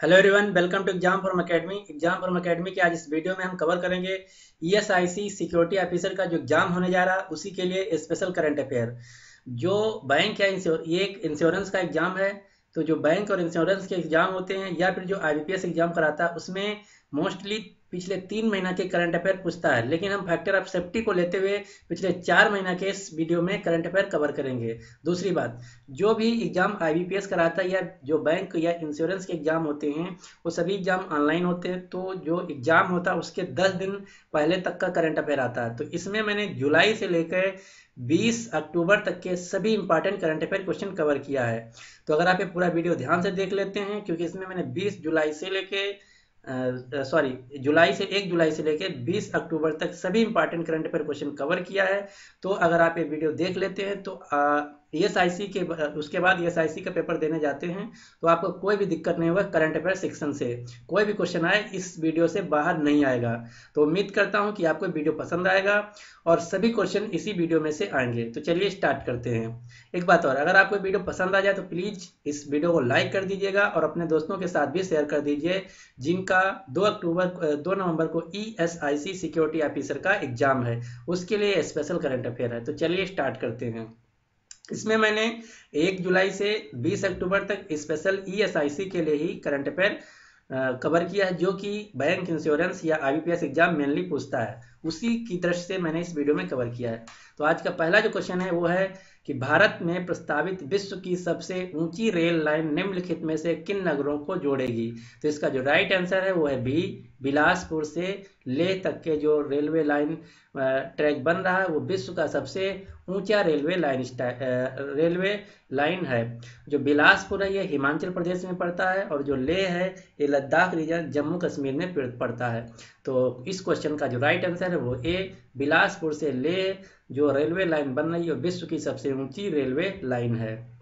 Hello everyone, welcome to exam form academy. Exam form academy के आज इस video में हम कवर करेंगे ईएसआईसी सिक्योरिटी ऑफिसर का जो एग्जाम होने जा रहा है उसी के लिए स्पेशल करंट अफेयर। जो बैंक या ये एक इंश्योरेंस का एग्जाम है। तो जो बैंक और इंश्योरेंस के एग्जाम होते हैं या फिर जो आईबीपीएस एग्जाम कराता है उसमें मोस्टली पिछले 3 महीना के करंट अफेयर पूछता है, लेकिन हम फैक्टर ऑफ सेफ्टी को लेते हुए पिछले 4 महीना के इस वीडियो में करंट अफेयर कवर करेंगे। दूसरी बात, जो भी एग्जाम आईबीपीएस कराता है या जो बैंक या इंश्योरेंस के एग्जाम होते हैं वो सभी एग्जाम ऑनलाइन होते हैं। तो जो एग्जाम होता है उसके 10 दिन पहले तक का करंट अफेयर आता है। तो इसमें मैंने जुलाई से लेकर 20 अक्टूबर तक के सभी important current affair question cover किया है। तो अगर आप ये पूरा वीडियो ध्यान से देख लेते हैं, क्योंकि इसमें मैंने 20 जुलाई से लेके जुलाई से 1 जुलाई से लेके 20 अक्टूबर तक सभी important current affair question cover किया है। तो अगर आप ये वीडियो देख लेते हैं तो ईएसआईसी के उसके बाद ईएसआईसी का पेपर देने जाते हैं तो आपको कोई भी दिक्कत नहीं होगा। करंट अफेयर सेक्शन से कोई भी क्वेश्चन आए इस वीडियो से बाहर नहीं आएगा। तो उम्मीद करता हूं कि आपको वीडियो पसंद आएगा और सभी क्वेश्चन इसी वीडियो में से आएंगे। तो चलिए स्टार्ट करते हैं। एक बात और, अगर आपको वीडियो पसंद आ जाए तो प्लीज इस वीडियो को लाइक कर दीजिएगा और अपने दोस्तों के साथ भी शेयर कर दीजिए जिनका 2 नवंबर को ईएसआईसी सिक्योरिटी ऑफिसर का एग्जाम है, उसके लिए स्पेशल करंट अफेयर है। तो चलिए स्टार्ट करते हैं। इसमें मैंने 1 जुलाई से 20 अक्टूबर तक स्पेशल ईएसआईसी के लिए ही करंट अफेयर कवर किया है, जो कि बैंक इंश्योरेंस या आईबीपीएस एग्जाम मेनली पूछता है। उसी की दृष्टि से मैंने इस वीडियो में कवर किया है। तो आज का पहला जो क्वेश्चन है वो है कि भारत में प्रस्तावित विश्व की सबसे ऊंची रेल लाइन निम्नलिखित में से किन नगरों को जोड़ेगी। तो इसका जो राइट आंसर है वो है बी, बिलासपुर से लेह तक के जो रेलवे लाइन ट्रैक बन रहा है वो विश्व का सबसे ऊंचा रेलवे लाइन है। जो बिलासपुर है ये हिमाचल प्रदेश में पड़ता है और जो लेह है ये लद्दाख रीजन जम्मू कश्मीर में पड़ता है। तो इस क्वेश्चन का जो राइट आंसर है वो ए, बिलासपुर से लेह जो रेलवे लाइन बन रही है विश्व की सबसे ऊंची रेलवे लाइन है।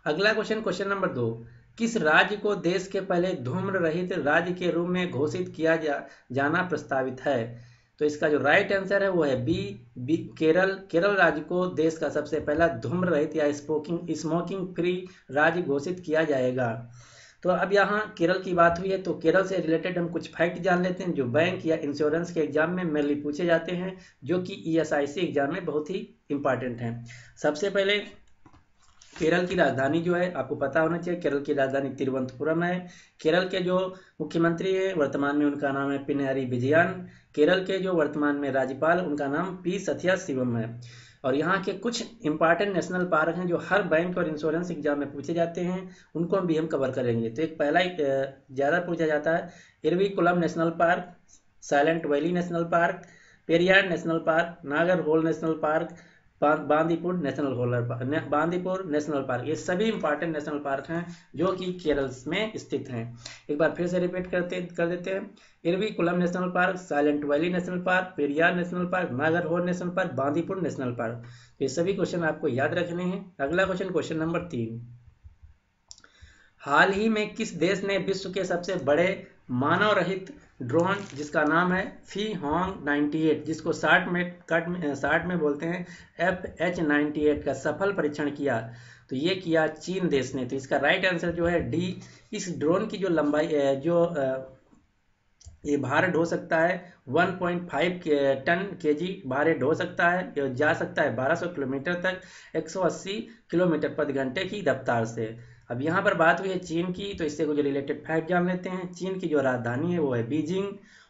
अगला क्वेश्चन, क्वेश्चन नंबर 2, किस राज्य को देश के पहले धूम्र रहित राज्य के रूप में घोषित किया जाना प्रस्तावित है। तो इसका जो राइट आंसर है वो है बी, केरल। केरल राज्य को देश का सबसे पहला धूम्र रहित या स्मोकिंग फ्री राज्य घोषित किया जाएगा। तो अब यहाँ केरल की बात हुई है तो केरल से रिलेटेड हम कुछ फैक्ट जान लेते हैं जो बैंक या इंश्योरेंस के एग्जाम में मेनली पूछे जाते हैं, जो कि ईएसआईसी एग्जाम में बहुत ही इंपॉर्टेंट हैं। सबसे पहले केरल की राजधानी जो है आपको पता होना चाहिए, केरल की राजधानी तिरुवनंतपुरम है। केरल के जो मुख्यमंत्री है वर्तमान में उनका नाम है पिनराई विजयन। केरल के जो वर्तमान में राज्यपाल उनका नाम पी सत्या शिवम है। और यहाँ के कुछ इंपॉर्टेंट नेशनल पार्क हैं जो हर बैंक और इंश्योरेंस एग्जाम में पूछे जाते हैं, उनको भी हम कवर करेंगे। तो एक पहला ज़्यादा पूछा जाता है Eravikulam national park, silent valley national park, Periyar national park, Nagarhole national park, Bandipur national park. ये सभी इंपॉर्टेंट नेशनल पार्क हैं जो कि केरल में स्थित हैं। एक बार फिर से रिपीट कर देते हैं। Eravikulam national park, silent valley national park, Periyar national park, Nagarhole national park, Bandipur national park. ये सभी क्वेश्चन आपको याद रखने हैं। अगला क्वेश्चन, क्वेश्चन नंबर 3, हाल ही में किस देश ने विश्व के सबसे बड़े मानव रहित ड्रोन जिसका नाम है फीहोंग 98, जिसको शार्ट में बोलते हैं FH-98 का सफल परीक्षण किया। तो ये किया चीन देश ने। तो इसका राइट आंसर जो है डी। इस ड्रोन की जो लंबाई ये भार ढो सकता है 1.5 टन केजी भार ढो सकता है, जा सकता है 1200 किलोमीटर तक 180 किलोमीटर प्रति घंटे की रफ्तार से। अब यहाँ पर बात हुई है चीन की, तो इससे कुछ रिलेटेड फैक्ट जान लेते हैं। चीन की जो राजधानी है वो है बीजिंग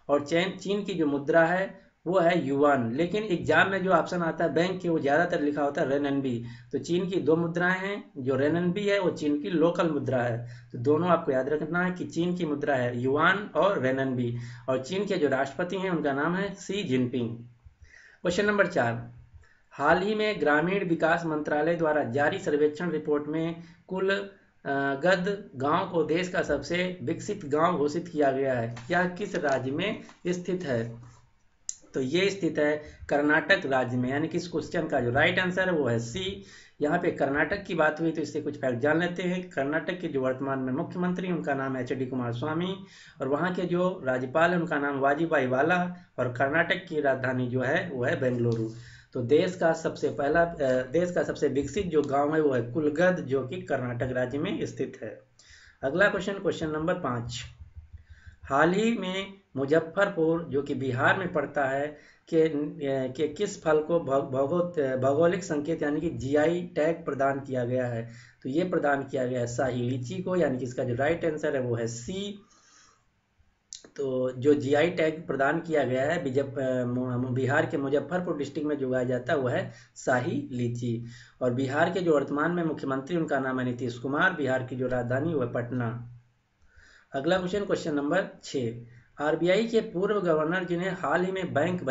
और चीन की जो मुद्रा है वो है युआन। लेकिन एग्जाम में जो ऑप्शन आता है बैंक के वो ज़्यादातर लिखा होता है रेननबी। तो चीन की 2 मुद्राएं हैं, जो रेननबी है वो चीन की लोकल मुद्रा है। तो दोनों आपको याद रखना है कि चीन की मुद्रा है युआन और रेननबी, और चीन के जो राष्ट्रपति हैं उनका नाम है शी जिनपिंग। क्वेश्चन नंबर 4, हाल ही में ग्रामीण विकास मंत्रालय द्वारा जारी सर्वेक्षण रिपोर्ट में कुल गद गांव को देश का सबसे विकसित गांव घोषित किया गया है। यह किस राज्य में स्थित है। तो ये स्थित है कर्नाटक राज्य में, यानी कि इस क्वेश्चन का जो राइट आंसर है वो है सी। यहाँ पे कर्नाटक की बात हुई तो इससे कुछ फैक्ट जान लेते हैं। कर्नाटक के जो वर्तमान में मुख्यमंत्री उनका नाम है HD कुमारस्वामी और वहाँ के जो राज्यपाल है उनका नाम वाजूभाई वाला, और कर्नाटक की राजधानी जो है वो है बेंगलुरु। तो देश का सबसे विकसित जो गांव है वो है कुलगद, जो कि कर्नाटक राज्य में स्थित है। अगला क्वेश्चन, क्वेश्चन नंबर 5, हाल ही में मुजफ्फरपुर जो कि बिहार में पड़ता है के किस फल को भौगोलिक संकेत यानी कि जीआई टैग प्रदान किया गया है? तो ये प्रदान किया गया है शाही लीची को, यानी कि इसका जो राइट आंसर है वो है सी। तो जो जीआई टैग प्रदान किया गया है बिहार के मुजफ्फरपुर डिस्ट्रिक्ट में जो उगाया जाता है वह है शाही लीची। और बिहार के जो वर्तमान में मुख्यमंत्री उनका नाम है नीतीश कुमार, बिहार की जो राजधानी वह पटना। अगला क्वेश्चन, क्वेश्चन नंबर 6, आरबीआई के पूर्व गवर्नर जिन्हें हाल ही में बैंक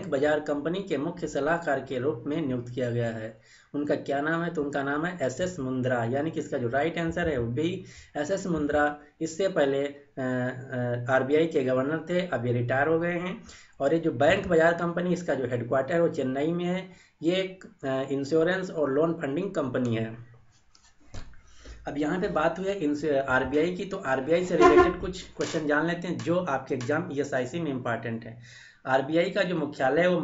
बाजार कंपनी के मुख्य सलाहकार के रूप में नियुक्त किया गया है, उनका क्या नाम है? तो उनका नाम है एसएस मुंद्रा, यानी कि इसका जो राइट आंसर है वो बी, एसएस मुंद्रा। इससे पहले आरबीआई के गवर्नर थे, अब ये रिटायर हो गए हैं। और ये जो बैंक बाजार कंपनी, इसका जो हेडक्वार्टर है वो चेन्नई में है। ये एक इंश्योरेंस और लोन फंडिंग कंपनी है। अब यहाँ पे बात हुई है आरबीआई की, तो आरबीआई से रिलेटेड कुछ क्वेश्चन जान लेते हैं जो आपके एग्जाम ईएसआईसी में इंपॉर्टेंट है। आरबीआई का जो मुख्यालय है वो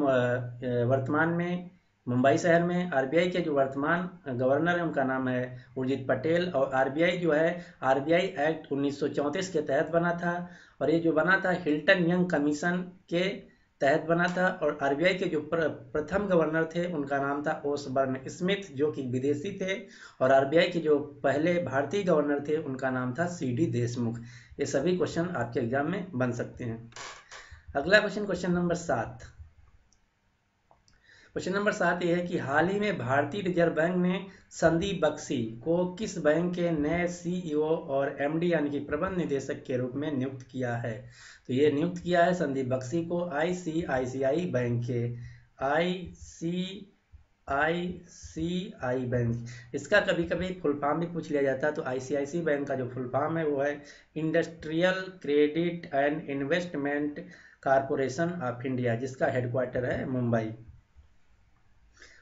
वर्तमान में मुंबई शहर में। आरबीआई के जो वर्तमान गवर्नर है उनका नाम है उर्जित पटेल। और आरबीआई जो है, आरबीआई एक्ट 1934 के तहत बना था, और ये जो बना था हिल्टन यंग कमीशन के तहत बना था। और आरबीआई के जो प्रथम गवर्नर थे उनका नाम था ओसबर्न स्मिथ, जो कि विदेशी थे। और आरबीआई के जो पहले भारतीय गवर्नर थे उनका नाम था सीडी देशमुख। ये सभी क्वेश्चन आपके एग्जाम में बन सकते हैं। अगला question, question number 7, question number 7 ये है कि हाल ही में भारतीय रिजर्व बैंक ने संदीप बख्शी को किस बैंक के नए सीईओ और एमडी यानी कि प्रबंध निदेशक के रूप में नियुक्त किया है? तो ये नियुक्त किया है संदीप बख्शी को आईसीआईसीआई बैंक के, आईसीआईसीआई बैंक। इसका कभी कभी फुल फॉर्म भी पूछ लिया जाता है। तो आईसीआईसी बैंक का जो फुल फॉर्म है वो है industrial credit and investment corporation of India, जिसका हेडक्वार्टर है मुंबई।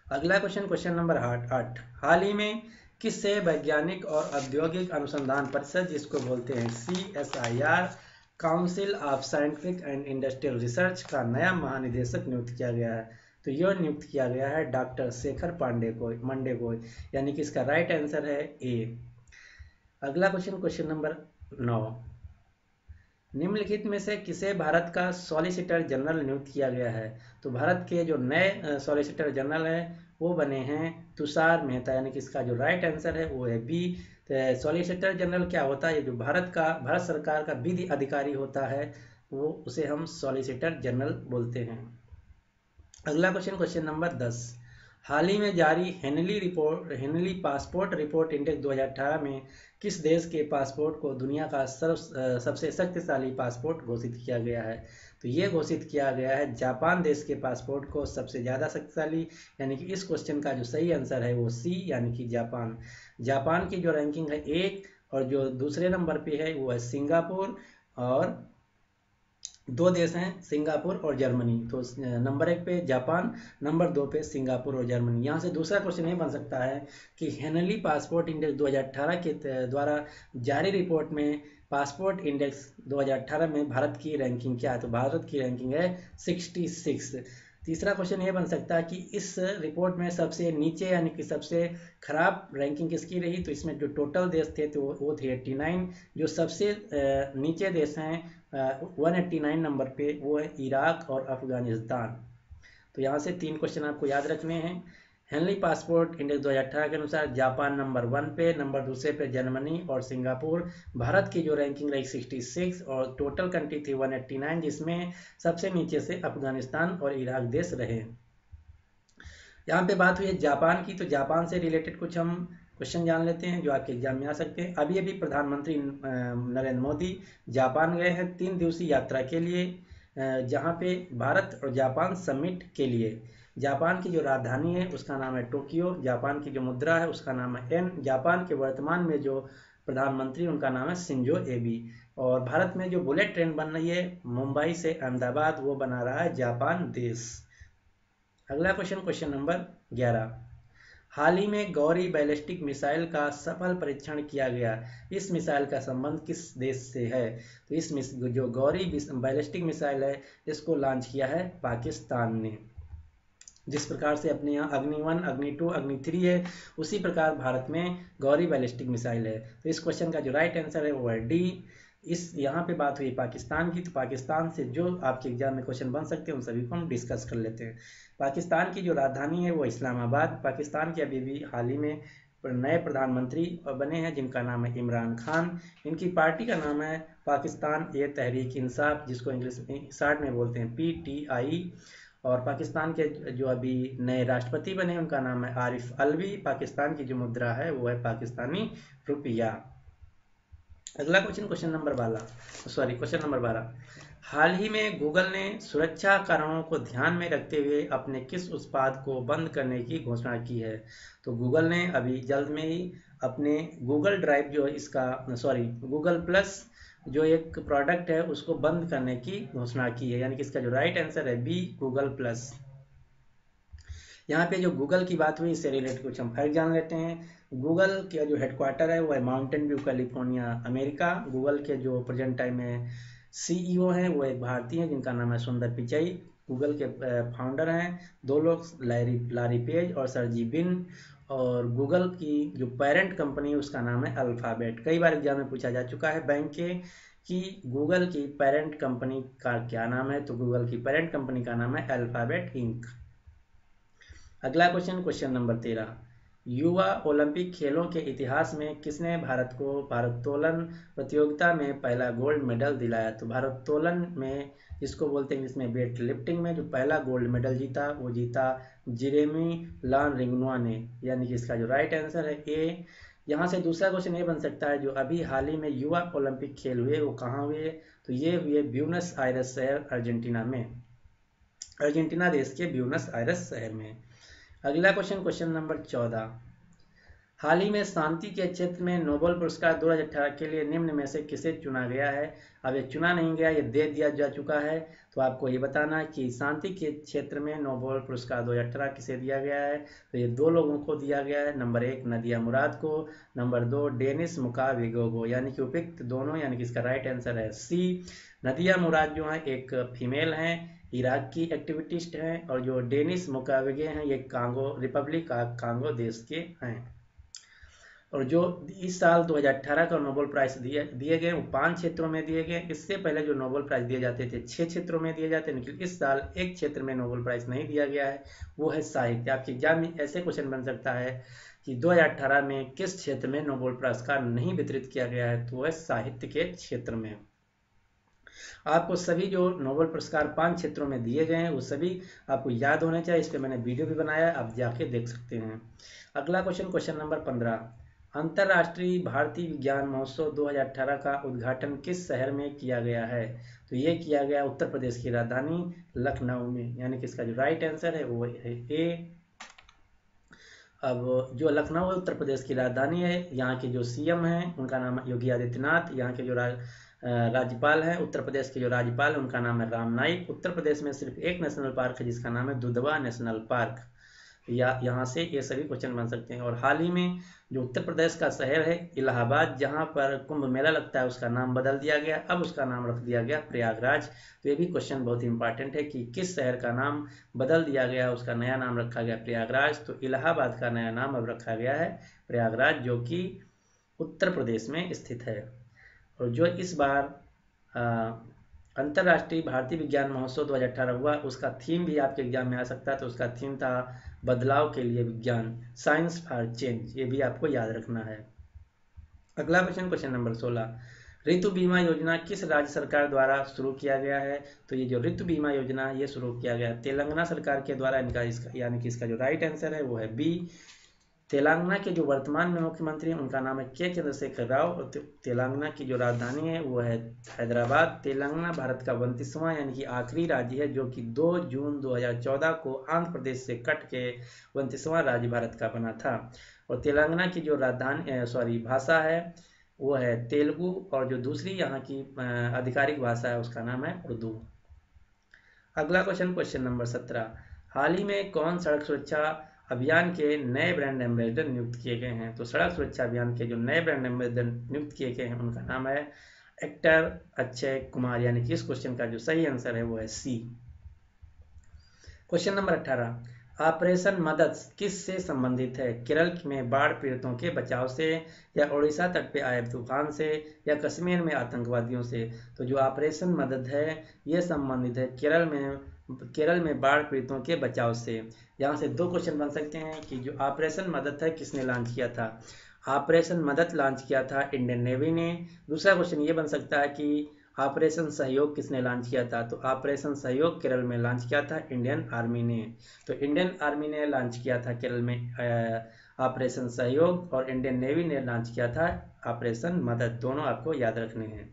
अगला क्वेश्चन, क्वेश्चन नंबर 8, हाल ही में किससे वैज्ञानिक और औद्योगिक अनुसंधान परिषद, जिसको बोलते हैं CSIR, council of scientific and industrial research का नया महानिदेशक नियुक्त किया गया है? तो यह नियुक्त किया गया है डॉक्टर शेखर मंडे को, यानी कि इसका राइट आंसर है ए। अगला क्वेश्चन, क्वेश्चन नंबर 9, निम्नलिखित में से किसे भारत का सॉलिसिटर जनरल नियुक्त किया गया है? तो भारत के जो नए सॉलिसिटर जनरल हैं वो बने हैं तुषार मेहता, यानी कि इसका जो राइट आंसर है वो है बी। सॉलिसिटर जनरल क्या होता है? ये जो भारत सरकार का विधि अधिकारी होता है वो उसे हम सॉलिसिटर जनरल बोलते हैं। अगला क्वेश्चन, क्वेश्चन नंबर 10, हाल ही में जारी हेनली पासपोर्ट रिपोर्ट इंडेक्स 2018 में किस देश के पासपोर्ट को दुनिया का सबसे शक्तिशाली पासपोर्ट घोषित किया गया है? तो ये घोषित किया गया है जापान देश के पासपोर्ट को सबसे ज़्यादा शक्तिशाली, यानी कि इस क्वेश्चन का जो सही आंसर है वो सी, यानी कि जापान। जापान की जो रैंकिंग है 1, और जो दूसरे नंबर पे है वो है सिंगापुर, और 2 देश हैं सिंगापुर और जर्मनी। तो नंबर 1 पे जापान, नंबर 2 पे सिंगापुर और जर्मनी। यहाँ से दूसरा क्वेश्चन ये बन सकता है कि हेनली पासपोर्ट इंडेक्स 2018 के द्वारा जारी रिपोर्ट में पासपोर्ट इंडेक्स 2018 में भारत की रैंकिंग क्या है? तो भारत की रैंकिंग है 66। तीसरा क्वेश्चन ये बन सकता है कि इस रिपोर्ट में सबसे नीचे यानी कि सबसे खराब रैंकिंग किसकी रही? तो इसमें जो टोटल देश थे तो वो थे 89। जो सबसे नीचे देश हैं 189 नंबर पे वो है इराक और अफगानिस्तान। तो यहाँ से 3 क्वेश्चन आपको याद रखने हैं। हेनली पासपोर्ट इंडेक्स 2018 के अनुसार जापान नंबर 1 पे, नंबर 2 पे जर्मनी और सिंगापुर। भारत की जो रैंकिंग रही 66 और टोटल कंट्री थी 189, जिसमें सबसे नीचे से अफगानिस्तान और इराक देश रहे। यहाँ पे बात हुई है जापान की, तो जापान से रिलेटेड कुछ हम क्वेश्चन जान लेते हैं जो आपके एग्जाम में आ सकते हैं। अभी प्रधानमंत्री नरेंद्र मोदी जापान गए हैं 3 दिवसीय यात्रा के लिए, जहाँ पे भारत और जापान समिट के लिए। जापान की जो राजधानी है उसका नाम है टोक्यो, जापान की जो मुद्रा है उसका नाम है येन, जापान के वर्तमान में जो प्रधानमंत्री उनका नाम है शिंजो एबे, और भारत में जो बुलेट ट्रेन बन रही है मुंबई से अहमदाबाद वो बना रहा है जापान देश। अगला क्वेश्चन, क्वेश्चन नंबर 11, हाल ही में गौरी बैलिस्टिक मिसाइल का सफल परीक्षण किया गया, इस मिसाइल का संबंध किस देश से है? तो इस जो गौरी बैलिस्टिक मिसाइल है इसको लॉन्च किया है पाकिस्तान ने। जिस प्रकार से अपने यहाँ अग्नि 1, अग्नि 2, अग्नि 3 है, उसी प्रकार भारत में गौरी बैलिस्टिक मिसाइल है। तो इस क्वेश्चन का जो राइट आंसर है वो है डी। इस यहाँ पे बात हुई पाकिस्तान की, तो पाकिस्तान से जो आपके एग्जाम में क्वेश्चन बन सकते हैं उन सभी को हम डिस्कस कर लेते हैं। पाकिस्तान की जो राजधानी है वो इस्लामाबाद। पाकिस्तान के अभी भी हाल ही में नए प्रधानमंत्री बने हैं जिनका नाम है इमरान खान। इनकी पार्टी का नाम है पाकिस्तान ये तहरीक इंसाफ, जिसको इंग्लिश में शॉर्ट में बोलते हैं PTI। और पाकिस्तान के जो अभी नए राष्ट्रपति बने उनका नाम है आरिफ अलवी। पाकिस्तान की जो मुद्रा है वो है पाकिस्तानी रुपया। अगला क्वेश्चन नंबर 12। हाल ही में गूगल ने सुरक्षा कारणों को ध्यान में रखते हुए अपने किस उत्पाद को बंद करने की घोषणा की है? तो गूगल ने अभी जल्द में ही अपने गूगल ड्राइव जो गूगल प्लस जो एक प्रोडक्ट है उसको बंद करने की घोषणा की है, यानी कि इसका जो राइट आंसर है बी, गूगल प्लस। यहाँ पे जो गूगल की बात हुई इससे रिलेटेड कुछ हम फैक्ट जान लेते हैं। गूगल का जो हेडक्वार्टर है वो है mountain view, California, America. Google के जो प्रेजेंट टाइम में CEO हैं वो एक भारतीय हैं जिनका नाम है सुंदर पिचाई। गूगल के फाउंडर हैं दो लोग, लारी पेज और सर्जी बिन। और गूगल की जो पेरेंट कंपनी है उसका नाम है अल्फाबेट। कई बार एग्जाम में पूछा जा चुका है बैंक के कि गूगल की पेरेंट कंपनी का क्या नाम है, तो गूगल की पेरेंट कंपनी का नाम है अल्फाबेट इंक। अगला क्वेश्चन नंबर 13। युवा ओलंपिक खेलों के इतिहास में किसने भारत को भारोत्तोलन प्रतियोगिता में पहला गोल्ड मेडल दिलाया? तो भारोत्तोलन में जिसको बोलते हैं इंग्लिश में वेट लिफ्टिंग में जो पहला गोल्ड मेडल जीता वो जीता जेरेमी लानरिंगनोवा ने, यानी कि इसका जो राइट आंसर है ए। यहाँ से दूसरा क्वेश्चन ये बन सकता है जो अभी हाल ही में युवा ओलंपिक खेल हुए वो कहाँ हुए? तो ये हुए ब्यूनस आयरस शहर अर्जेंटीना में, अर्जेंटीना देश के ब्यूनस आयरस शहर में। अगला क्वेश्चन नंबर 14। हाल ही में शांति के क्षेत्र में नोबेल पुरस्कार 2018 के लिए निम्न में से किसे चुना गया है? अब ये चुना नहीं गया, ये दे दिया जा चुका है। तो आपको ये बताना है कि शांति के क्षेत्र में नोबेल पुरस्कार 2018 किसे दिया गया है? तो ये दो लोगों को दिया गया है। नंबर 1 नदिया मुराद को, नंबर 2 डेनिस मुक्वेगे को, यानी कि उपयुक्त दोनों, यानी कि इसका राइट आंसर है सी। नदिया मुराद जो है एक फीमेल हैं, इराक की एक्टिविटिस्ट हैं, और जो डेनिस मुक्वेगे हैं ये रिपब्लिक ऑफ कांगो देश के हैं। और जो इस साल 2018 का नोबेल प्राइज दिए गए वो 5 क्षेत्रों में दिए गए। इससे पहले जो नोबेल प्राइज दिए जाते थे 6 क्षेत्रों में दिए जाते हैं, लेकिन इस साल एक क्षेत्र में नोबेल प्राइज नहीं दिया गया है, वो है साहित्य। आपके एग्जाम में ऐसे क्वेश्चन बन सकता है कि 2018 में किस क्षेत्र में नोबेल पुरस्कार नहीं वितरित किया गया है? तो वो है साहित्य के क्षेत्र में। आपको सभी जो नोबेल पुरस्कार 5 क्षेत्रों में दिए गए हैं वो सभी आपको याद होने चाहिए। इस पर मैंने वीडियो भी बनाया है, आप जाके देख सकते हैं। अगला क्वेश्चन नंबर 15। अंतर्राष्ट्रीय भारतीय विज्ञान महोत्सव 2018 का उद्घाटन किस शहर में किया गया है? तो ये किया गया उत्तर प्रदेश की राजधानी लखनऊ में, यानी कि इसका जो राइट आंसर है वो है ए। अब जो लखनऊ है उत्तर प्रदेश की राजधानी है, यहाँ के जो CM हैं उनका नाम है योगी आदित्यनाथ। यहाँ के जो राज्यपाल हैं उत्तर प्रदेश के जो राज्यपाल हैं उनका नाम है राम नाईक। उत्तर प्रदेश में सिर्फ एक नेशनल पार्क है जिसका नाम है दुधवा नेशनल पार्क। या यहाँ से ये सभी क्वेश्चन बन सकते हैं। और हाल ही में जो उत्तर प्रदेश का शहर है इलाहाबाद, जहाँ पर कुंभ मेला लगता है, उसका नाम बदल दिया गया, अब उसका नाम रख दिया गया प्रयागराज। तो ये भी क्वेश्चन बहुत इंपॉर्टेंट है कि किस शहर का नाम बदल दिया गया, उसका नया नाम रखा गया प्रयागराज। तो इलाहाबाद का नया नाम अब रखा गया है प्रयागराज, जो कि उत्तर प्रदेश में स्थित है। और जो इस बार अंतर्राष्ट्रीय भारतीय विज्ञान महोत्सव 2018 हुआ उसका थीम भी आपके एग्जाम में आ सकता है। तो उसका थीम था बदलाव के लिए विज्ञान, साइंस फॉर चेंज। ये भी आपको याद रखना है। अगला क्वेश्चन नंबर 16। ऋतु बीमा योजना किस राज्य सरकार द्वारा शुरू किया गया है? तो ये जो ऋतु बीमा योजना ये शुरू किया गया है तेलंगाना सरकार के द्वारा। यानी कि इसका जो राइट आंसर है वो है बी। तेलंगाना के जो वर्तमान में मुख्यमंत्री हैं उनका नाम है के चंद्रशेखर राव। और तेलंगाना की जो राजधानी है वो है हैदराबाद। तेलंगाना भारत का 32वां यानी कि आखिरी राज्य है जो कि 2 जून 2014 को आंध्र प्रदेश से कट के 32वां राज्य भारत का बना था। और तेलंगाना की जो भाषा है वो है तेलुगु, और जो दूसरी यहाँ की आधिकारिक भाषा है उसका नाम है उर्दू। अगला क्वेश्चन नंबर 17। हाल ही में कौन सड़क सुरक्षा अभियान के नए ब्रांड एम्बेसडर नियुक्त किए गए हैं? तो सड़क सुरक्षा अभियान के जो नए ब्रांड एम्बेसडर नियुक्त किए गए हैं उनका नाम है एक्टर अक्षय कुमार, यानी कि इस क्वेश्चन का जो सही आंसर है वो है सी। Question number 18। ऑपरेशन मदद किस से संबंधित है? केरल में बाढ़ पीड़ितों के बचाव से, या उड़ीसा तट पे आए तूफान से, या कश्मीर में आतंकवादियों से? तो जो ऑपरेशन मदद है ये संबंधित है केरल में बाढ़ पीड़ितों के बचाव से। यहाँ से दो क्वेश्चन बन सकते हैं कि जो ऑपरेशन मदद है किसने लॉन्च किया था? ऑपरेशन मदद लॉन्च किया था इंडियन नेवी ने। दूसरा क्वेश्चन ये बन सकता है कि ऑपरेशन सहयोग किसने लॉन्च किया था? तो ऑपरेशन सहयोग केरल में लॉन्च किया था इंडियन आर्मी ने। तो इंडियन आर्मी ने लॉन्च किया था केरल में ऑपरेशन सहयोग, और इंडियन नेवी ने लॉन्च किया था ऑपरेशन मदद। दोनों आपको याद रखने हैं।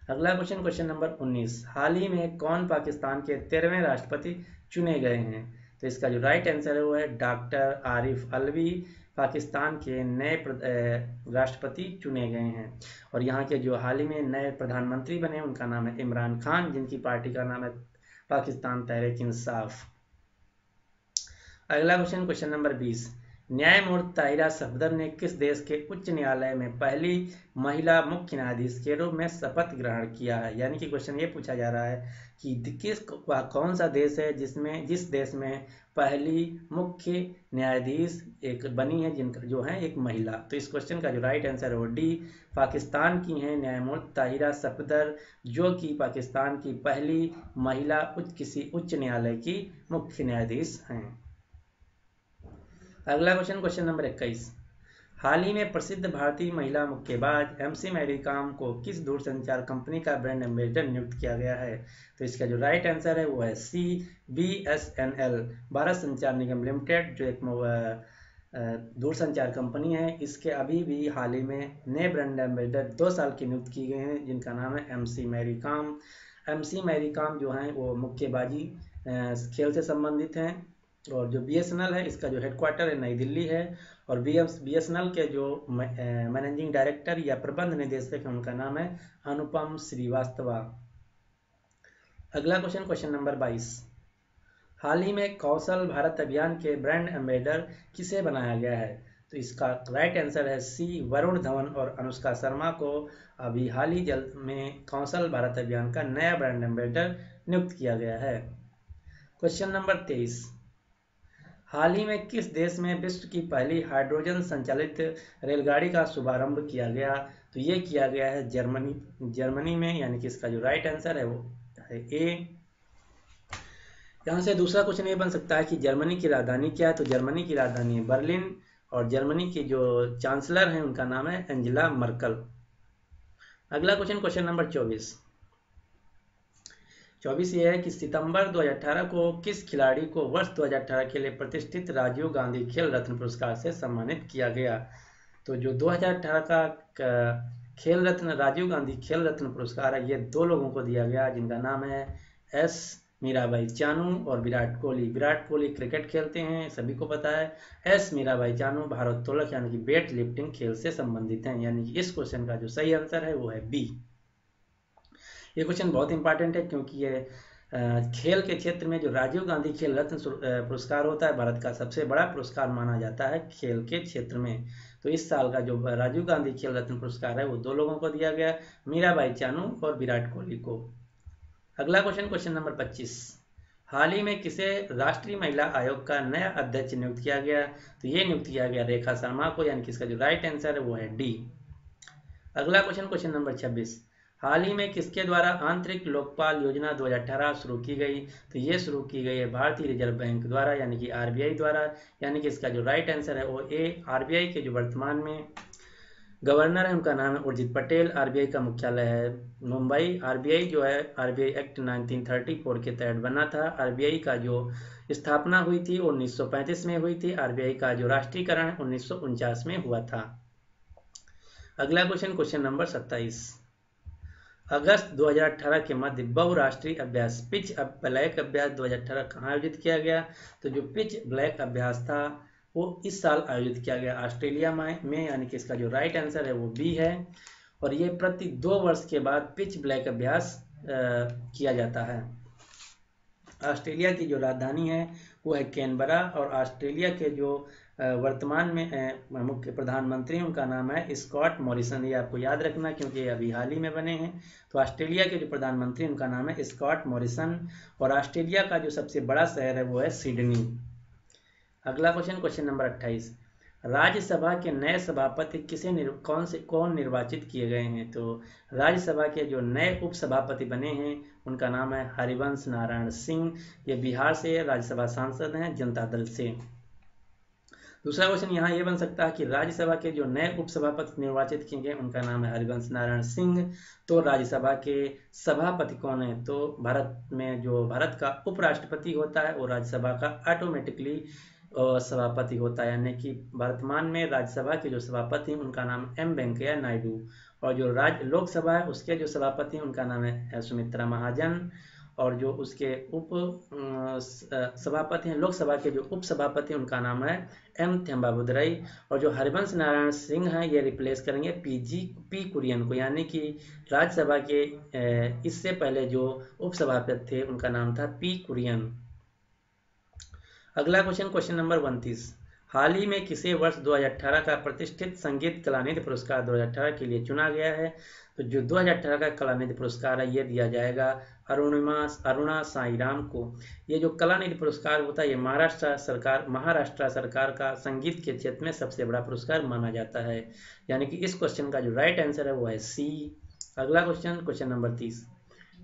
अगला क्वेश्चन, क्वेश्चन नंबर 19, हाल ही में कौन पाकिस्तान के 13वें राष्ट्रपति चुने गए हैं? तो इसका जो राइट आंसर है वो है डॉक्टर आरिफ अलवी पाकिस्तान के नए राष्ट्रपति चुने गए हैं। और यहाँ के जो हाल ही में नए प्रधानमंत्री बने उनका नाम है इमरान खान, जिनकी पार्टी का नाम है पाकिस्तान तहरीक इंसाफ। अगला क्वेश्चन, क्वेश्चन नंबर 20, न्यायमूर्ति ताहिरा सफदर ने किस देश के उच्च न्यायालय में पहली महिला मुख्य न्यायाधीश के रूप में शपथ ग्रहण किया है? यानी कि क्वेश्चन ये पूछा जा रहा है कि कौन सा देश है जिस देश में पहली मुख्य न्यायाधीश एक बनी है, जिनका जो है एक महिला। तो इस क्वेश्चन का जो राइट आंसर है वो डी, पाकिस्तान की हैं न्यायमूर्ति ताहिरा सफदर, जो कि पाकिस्तान की पहली महिला किसी उच्च न्यायालय की मुख्य न्यायाधीश हैं। अगला क्वेश्चन, क्वेश्चन नंबर 21, हाल ही में प्रसिद्ध भारतीय महिला मुक्केबाज एमसी मैरी कॉम को किस दूरसंचार कंपनी का ब्रांड एम्बेसडर नियुक्त किया गया है? तो इसका जो राइट आंसर है वो है सी, BSNL भारत संचार निगम लिमिटेड, जो एक दूरसंचार कंपनी है। इसके अभी भी हाल ही में नए ब्रांड एम्बेसडर 2 साल की नियुक्त की गए हैं, जिनका नाम है एमसी मैरी कॉम। एमसी मैरी कॉम जो हैं वो मुक्केबाजी खेल से संबंधित हैं। और जो BSNL है इसका जो हेडक्वार्टर है नई दिल्ली है, और BSNL के जो मैनेजिंग डायरेक्टर या प्रबंध निदेशक है उनका नाम है अनुपम श्रीवास्तवा। अगला क्वेश्चन, क्वेश्चन नंबर 22, हाल ही में कौशल भारत अभियान के ब्रांड एम्बेसडर किसे बनाया गया है? तो इसका राइट आंसर है सी, वरुण धवन और अनुष्का शर्मा को अभी हाल ही जल्द में कौशल भारत अभियान का नया ब्रांड एम्बेसडर नियुक्त किया गया है। क्वेश्चन नंबर 23, हाल ही में किस देश में विश्व की पहली हाइड्रोजन संचालित रेलगाड़ी का शुभारंभ किया गया? तो ये किया गया है जर्मनी में, यानी कि इसका जो राइट आंसर है वो है ए। यहाँ से दूसरा क्वेश्चन ये बन सकता है कि जर्मनी की राजधानी क्या है? तो जर्मनी की राजधानी है बर्लिन, और जर्मनी की जो चांसलर हैं उनका नाम है एंजेला मर्कल। अगला क्वेश्चन, क्वेश्चन नंबर 24 ये है कि सितंबर 2018 को किस खिलाड़ी को वर्ष 2018 के लिए प्रतिष्ठित राजीव गांधी खेल रत्न पुरस्कार से सम्मानित किया गया? तो जो 2018 का खेल रत्न राजीव गांधी खेल रत्न पुरस्कार है ये 2 लोगों को दिया गया, जिनका नाम है एस मीराबाई चानू और विराट कोहली। विराट कोहली क्रिकेट खेलते हैं, सभी को पता है। एस मीराबाई चानू भारोत्तोलक यानी कि वेट लिफ्टिंग खेल से संबंधित हैं। यानी कि इस क्वेश्चन का जो सही आंसर है वो है बी। ये क्वेश्चन बहुत इंपॉर्टेंट है क्योंकि ये खेल के क्षेत्र में जो राजीव गांधी खेल रत्न पुरस्कार होता है भारत का सबसे बड़ा पुरस्कार माना जाता है खेल के क्षेत्र में। तो इस साल का जो राजीव गांधी खेल रत्न पुरस्कार है वो 2 लोगों को दिया गया, मीराबाई चानू और विराट कोहली को। अगला क्वेश्चन, क्वेश्चन नंबर 25, हाल ही में किसे राष्ट्रीय महिला आयोग का नया अध्यक्ष नियुक्त किया गया? तो ये नियुक्त किया गया रेखा शर्मा को, यानी कि इसका जो राइट आंसर है वो है डी। अगला क्वेश्चन, क्वेश्चन नंबर 26, हाल ही में किसके द्वारा आंतरिक लोकपाल योजना 2018 शुरू की गई? तो ये शुरू की गई है भारतीय रिजर्व बैंक द्वारा, यानी कि RBI द्वारा। यानी कि इसका जो राइट आंसर है वो ए, RBI के जो वर्तमान में गवर्नर है उनका नाम है उर्जित पटेल। RBI का मुख्यालय है मुंबई। RBI जो है RBI एक्ट 1934 के तहत बना था। RBI का जो स्थापना हुई थी 1935 में हुई थी। RBI का जो राष्ट्रीयकरण 1949 में हुआ था। अगला क्वेश्चन, क्वेश्चन नंबर 27, अगस्त 2018 के मध्य बहुराष्ट्रीय अभ्यास पिच ब्लैक अभ्यास 2018 कहाँ आयोजित किया गया? तो जो पिच ब्लैक अभ्यास था वो इस साल आयोजित किया गया ऑस्ट्रेलिया में, यानी कि इसका जो राइट आंसर है वो बी है। और ये प्रति 2 वर्ष के बाद पिच ब्लैक अभ्यास किया जाता है। ऑस्ट्रेलिया की जो राजधानी है वो है कैनबरा, और ऑस्ट्रेलिया के जो वर्तमान में मुख्य प्रधानमंत्री उनका नाम है स्कॉट मॉरिसन। ये आपको याद रखना क्योंकि ये अभी हाल ही में बने हैं। तो ऑस्ट्रेलिया के जो प्रधानमंत्री उनका नाम है स्कॉट मॉरिसन, और ऑस्ट्रेलिया का जो सबसे बड़ा शहर है वो है सिडनी। अगला क्वेश्चन, क्वेश्चन नंबर 28, राज्यसभा के नए सभापति कौन निर्वाचित किए गए हैं? तो राज्यसभा के जो नए उपसभापति बने हैं उनका नाम है हरिवंश नारायण सिंह। ये बिहार से राज्यसभा सांसद हैं जनता दल से। दूसरा क्वेश्चन यहाँ ये बन सकता है कि राज्यसभा के जो नए उपसभापति निर्वाचित किए गए उनका नाम है हरिवंश नारायण सिंह। तो राज्यसभा के सभापति कौन है? तो भारत में जो भारत का उपराष्ट्रपति होता है वो राज्यसभा का ऑटोमेटिकली सभापति होता है, यानी कि वर्तमान में राज्यसभा के जो सभापति हैं उनका नाम एम वेंकैया नायडू, और जो लोकसभा है उसके जो सभापति हैं उनका नाम है सुमित्रा महाजन, और जो उसके उप सभापति हैं लोकसभा के जो उप सभापति हैं उनका नाम है एम थेम्बाबुदरई, और जो हरिवंश नारायण सिंह हैं ये रिप्लेस करेंगे पी कुरियन को, यानी कि राज्यसभा के इससे पहले जो उप सभापति थे उनका नाम था पी कुरियन। अगला क्वेश्चन, क्वेश्चन नंबर 29, हाल ही में किसे वर्ष 2018 का प्रतिष्ठित संगीत कलानिधि पुरस्कार 2018 के लिए चुना गया है? तो जो 2018 का कलानिधि पुरस्कार है ये दिया जाएगा अरुणा साईराम को। ये जो कलानिधि पुरस्कार होता है ये महाराष्ट्र सरकार का संगीत के क्षेत्र में सबसे बड़ा पुरस्कार माना जाता है, यानी कि इस क्वेश्चन का जो राइट आंसर है वो है सी। अगला क्वेश्चन, क्वेश्चन नंबर 30,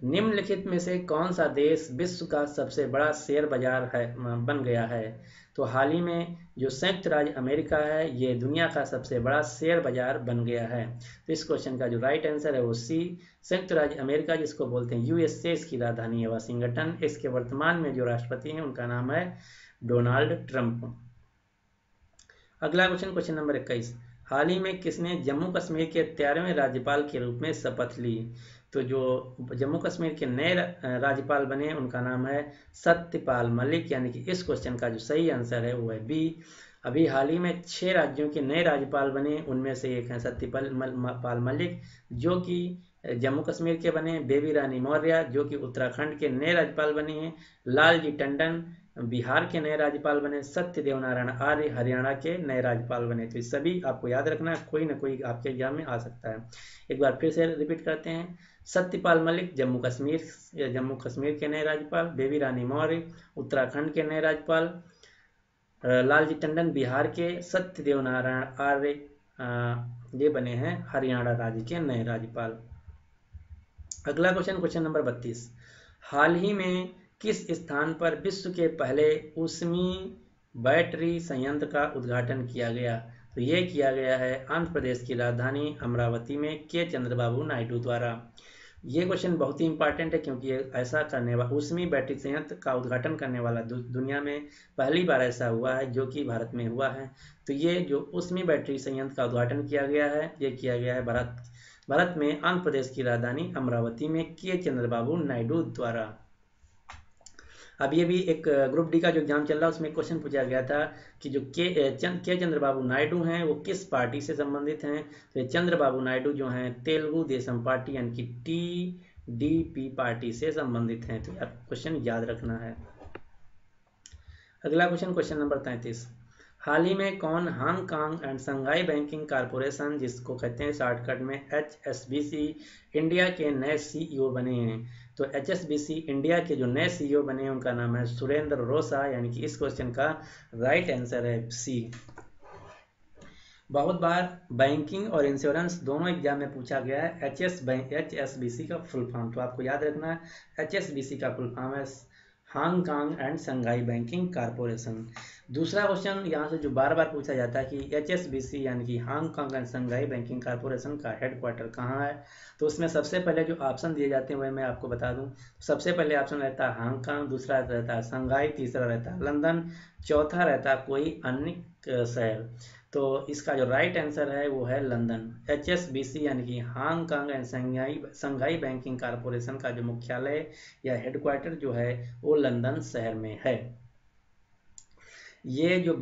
निम्नलिखित में से कौन सा देश विश्व का सबसे बड़ा शेयर बाजार बन गया है? तो हाल ही में जो संयुक्त राज्य अमेरिका है ये दुनिया का सबसे बड़ा शेयर बाजार बन गया है। तो इस क्वेश्चन का जो राइट आंसर है वो सी, संयुक्त राज्य अमेरिका जिसको बोलते हैं यूएसए, इसकी राजधानी है वाशिंगटन। इसके वर्तमान में जो राष्ट्रपति हैं उनका नाम है डोनाल्ड ट्रंप। अगला क्वेश्चन, क्वेश्चन नंबर 21, हाल ही में किसने जम्मू कश्मीर के 13वें राज्यपाल के रूप में शपथ ली? तो जो जम्मू कश्मीर के नए राज्यपाल बने उनका नाम है सत्यपाल मलिक, यानी कि इस क्वेश्चन का जो सही आंसर है वो है बी। अभी हाल ही में 6 राज्यों के नए राज्यपाल बने, उनमें से एक है सत्यपाल मलिक जो कि जम्मू कश्मीर के बने, बेबी रानी मौर्य जो कि उत्तराखंड के नए राज्यपाल बने हैं, लालजी टंडन बिहार के नए राज्यपाल बने, सत्यदेव नारायण आर्य हरियाणा के नए राज्यपाल बने। तो ये सभी आपको याद रखना, कोई ना कोई आपके एग्जाम में आ सकता है। एक बार फिर से रिपीट करते हैं, सत्यपाल मलिक जम्मू कश्मीर के नए राज्यपाल, बेबी रानी मौर्य उत्तराखंड के नए राज्यपाल, लालजी टंडन बिहार के, सत्यदेव नारायण आर्य ये बने हैं हरियाणा राज्य के नए राज्यपाल। अगला क्वेश्चन, क्वेश्चन नंबर 32, हाल ही में किस स्थान पर विश्व के पहले ऊष्मी बैटरी संयंत्र का उद्घाटन किया गया? तो ये किया गया है आंध्र प्रदेश की राजधानी अमरावती में के चंद्रबाबू नायडू द्वारा। ये क्वेश्चन बहुत ही इंपॉर्टेंट है क्योंकि ऐसा करने वाला ऊष्मी बैटरी संयंत्र का उद्घाटन करने वाला दुनिया में पहली बार ऐसा हुआ है जो कि भारत में हुआ है। तो ये जो ऊष्मी बैटरी संयंत्र का उद्घाटन किया गया है ये किया गया है भारत में आंध्र प्रदेश की राजधानी अमरावती में के चंद्रबाबू नायडू द्वारा। अब ये भी एक ग्रुप डी का जो एग्जाम चल रहा है उसमें क्वेश्चन पूछा गया था कि जो के चंद्रबाबू नायडू हैं वो किस पार्टी से संबंधित हैं? तो चंद्रबाबू नायडू जो हैं तेलुगु देशम पार्टी यानी कि TDP पार्टी से संबंधित हैं। तो क्वेश्चन याद रखना है। अगला क्वेश्चन, क्वेश्चन नंबर 33, हाल ही में कौन Hong Kong and Shanghai banking corporation जिसको कहते हैं शॉर्टकट में HSBC इंडिया के नए CEO बने हैं? तो HSBC इंडिया के जो नए CEO बने हैं उनका नाम है सुरेंद्र रोसा, यानी कि इस क्वेश्चन का राइट आंसर है सी। बहुत बार बैंकिंग और इंश्योरेंस दोनों एग्जाम में पूछा गया है HSBC का फुल फॉर्म, तो आपको याद रखना है HSBC का फुल फॉर्म है Hong Kong and Shanghai banking corporation. दूसरा क्वेश्चन यहाँ से जो बार बार पूछा जाता है कि HSBC यानी कि Hong Kong and Shanghai banking corporation का हेडक्वार्टर कहाँ है? तो उसमें सबसे पहले जो ऑप्शन दिए जाते हैं वह मैं आपको बता दूं। सबसे पहले ऑप्शन रहता है हांगकांग, दूसरा रहता है शंघाई, तीसरा रहता है लंदन, चौथा रहता है कोई अन्य शहर। तो इसका जो राइट आंसर है वो है लंदन। HSBC यानी कि Hong Kong and Shanghai banking corporation का जो मुख्यालय या हेडक्वार्टर जो है वो लंदन शहर में है। ये जो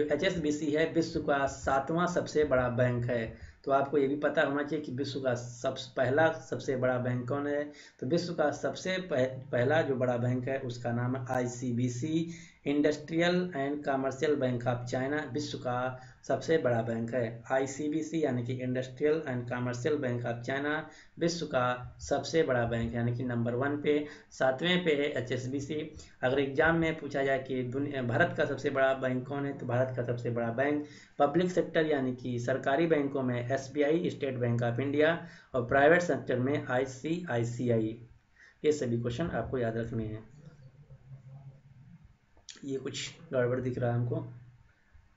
HSBC है विश्व का 7वां सबसे बड़ा बैंक है। तो आपको ये भी पता होना चाहिए कि विश्व का सबसे बड़ा बैंक कौन है? तो विश्व का सबसे पहला जो बड़ा बैंक है उसका नाम है ICBC, industrial and commercial bank of China. विश्व का सबसे बड़ा बैंक है। ICBC यानी कि industrial and commercial bank of China विश्व का सबसे बड़ा बैंक यानी कि नंबर 1 पे। 7वें पे है HSBC। अगर एग्जाम में पूछा जाए कि भारत का सबसे बड़ा बैंक कौन है, तो भारत का सबसे बड़ा बैंक पब्लिक सेक्टर यानी कि सरकारी बैंकों में SBI state bank of India, और प्राइवेट सेक्टर में ICICI। ये सभी क्वेश्चन आपको याद रखने हैं। ये कुछ गड़बड़ दिख रहा है हमको,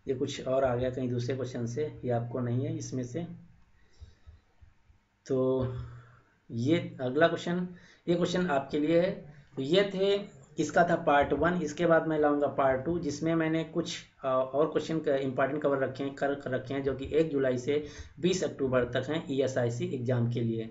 ये कुछ और आ गया कहीं दूसरे क्वेश्चन से, ये आपको नहीं है इसमें से। तो ये अगला क्वेश्चन, ये क्वेश्चन आपके लिए है। तो ये थे, इसका था पार्ट 1। इसके बाद मैं लाऊंगा पार्ट 2, जिसमें मैंने कुछ और क्वेश्चन इंपॉर्टेंट कवर रखे हैं जो कि 1 जुलाई से 20 अक्टूबर तक हैं ESIC एग्जाम के लिए।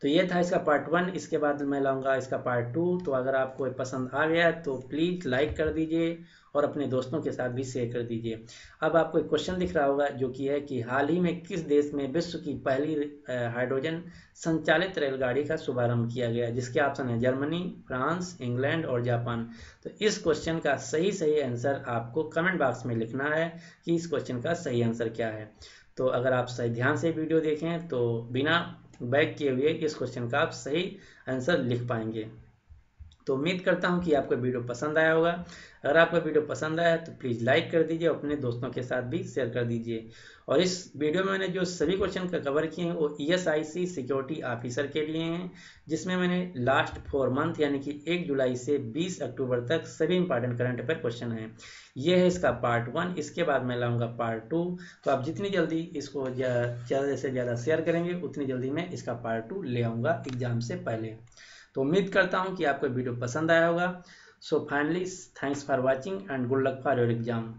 तो ये था इसका पार्ट 1। इसके बाद मैं लाऊंगा इसका पार्ट 2। तो अगर आपको पसंद आ गया तो प्लीज़ लाइक कर दीजिए और अपने दोस्तों के साथ भी शेयर कर दीजिए। अब आपको एक क्वेश्चन दिख रहा होगा जो कि है कि हाल ही में किस देश में विश्व की पहली हाइड्रोजन संचालित रेलगाड़ी का शुभारंभ किया गया, जिसके ऑप्शन है जर्मनी, फ्रांस, इंग्लैंड और जापान। तो इस क्वेश्चन का सही आंसर आपको कमेंट बॉक्स में लिखना है कि इस क्वेश्चन का सही आंसर क्या है। तो अगर आप सही ध्यान से वीडियो देखें तो बिना बैक किए हुए इस क्वेश्चन का आप सही आंसर लिख पाएंगे। तो उम्मीद करता हूं कि आपको वीडियो पसंद आया होगा। अगर आपको वीडियो पसंद आया तो प्लीज़ लाइक कर दीजिए, अपने दोस्तों के साथ भी शेयर कर दीजिए। और इस वीडियो में मैंने जो सभी क्वेश्चन का कवर किए हैं वो ESIC सिक्योरिटी ऑफिसर के लिए हैं, जिसमें मैंने लास्ट 4 मंथ यानी कि 1 जुलाई से 20 अक्टूबर तक सभी इंपॉर्टेंट करंट अफेयर क्वेश्चन हैं। ये है इसका पार्ट 1। इसके बाद मैं लाऊंगा पार्ट 2। तो आप जितनी जल्दी इसको ज़्यादा से ज़्यादा शेयर करेंगे उतनी जल्दी मैं इसका पार्ट 2 ले आऊँगा एग्जाम से पहले। तो उम्मीद करता हूँ कि आपको वीडियो पसंद आया होगा। So finally thanks for watching and good luck for your exam.